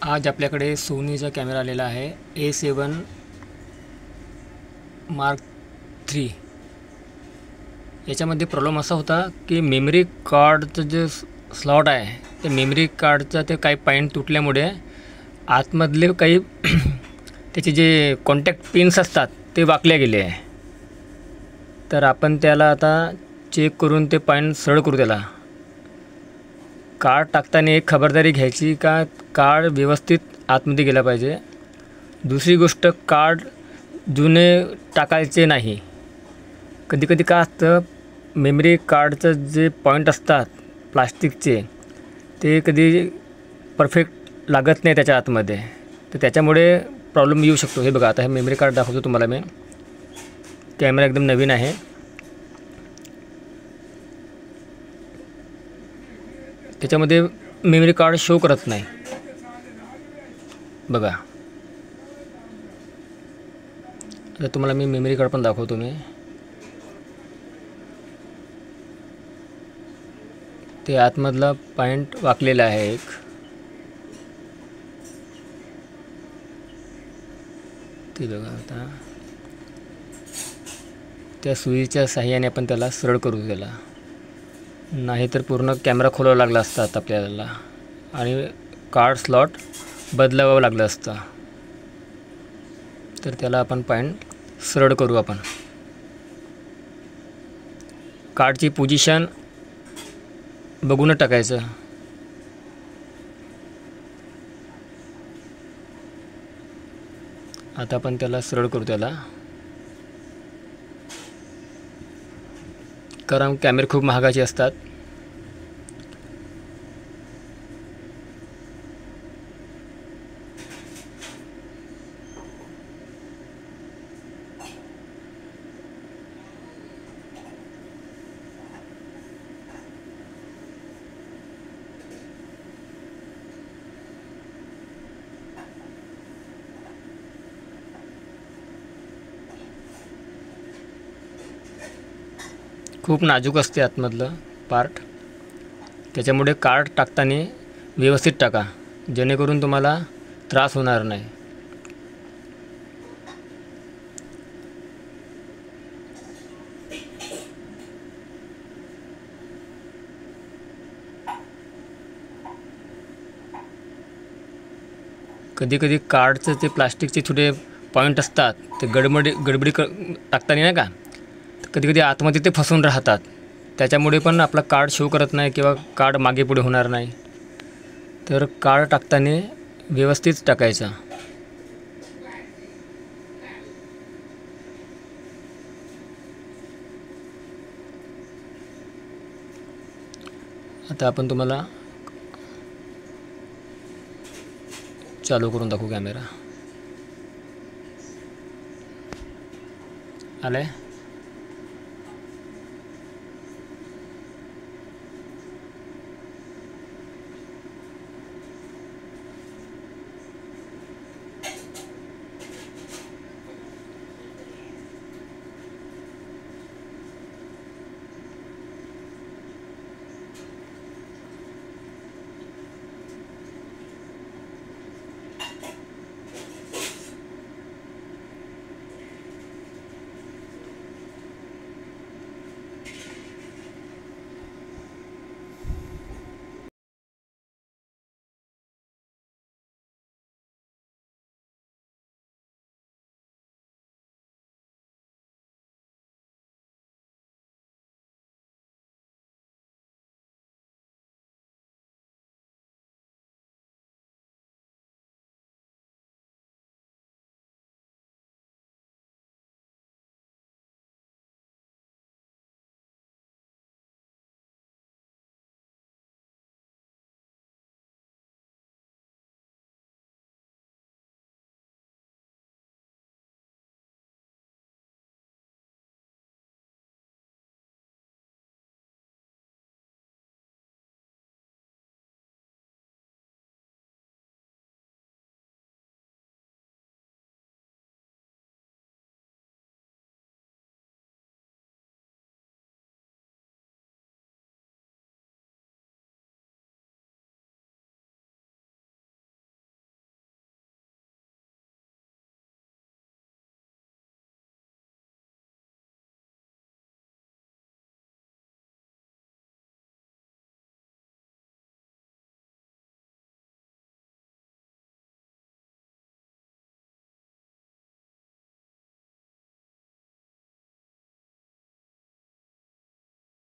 आज आपल्याकडे सोनीचा कॅमेरा आलेला आहे A7 Mark III। याच्यामध्ये प्रॉब्लेम असा होता की मेमरी कार्डचं जे स्लॉट आहे ते मेमरी कार्डचं ते काही पॉईंट तुटल्यामुळे आतमधले काही त्याचे जे कॉन्टॅक्ट पिन्स असतात ते वाकले गेले आहे। तर आपण त्याला आता चेक करून ते पॉईंट सरळ करू। त्याला कार्ड टाकताना एक खबरदारी घ्यायची का कार्ड व्यवस्थित आतमध्ये गेला पाहिजे। दुसरी गोष्ट, कार्ड जुने टाकायचे नाही। कधी कधी काय असतं, मेमरी कार्डचं जे पॉईंट असतात प्लास्टिकचे ते कधी परफेक्ट लागत नाही त्याच्या आतमध्ये, तर त्याच्यामुळे प्रॉब्लेम येऊ शकतो। हे बघा, आता हे मेमरी कार्ड दाखवतो तुम्हाला मी। कॅमेरा एकदम नवीन आहे। त्याच्यामध्ये मेमरी कार्ड शो करत नाही बघा। आता तुम्हाला मी मेमरी कार्ड पण दाखवतो मी। ते आतमधला पॉईंट वाकलेला आहे एक। ते बघा, आता त्या सुईच्या साहाय्याने आपण त्याला सरळ करू त्याला, नाहीतर पूर्ण कॅमेरा खोलावा लागला असता आपल्याला आणि कार्ड स्लॉट बदलावं लागलं असतं। तर त्याला आपण पॉईंट सरळ करू। आपण कार्डची पोझिशन बघूनच टाकायचं। आता आपण त्याला सरळ करू त्याला, कारण कॅमेरे खूप महागाचे असतात। खूप नाजूक असते आतमधलं पार्ट, त्याच्यामुळे कार्ड टाकताना व्यवस्थित टाका, जेणेकरून तुम्हाला त्रास होणार नाही। कधी कधी कार्डचे ते प्लास्टिकचे छोटे पॉईंट असतात, ते गडबडी टाकताना नाही का, कधी कधी आतमध्ये ते फसून राहतात। त्याच्यामुळे पण आपला कार्ड शो करत नाही किंवा कार्ड मागे पुढे होणार नाही। तर कार्ड टाकताना व्यवस्थित टाकायचं। आता आपण तुम्हाला चालू करून दाखवू कॅमेरा। आले।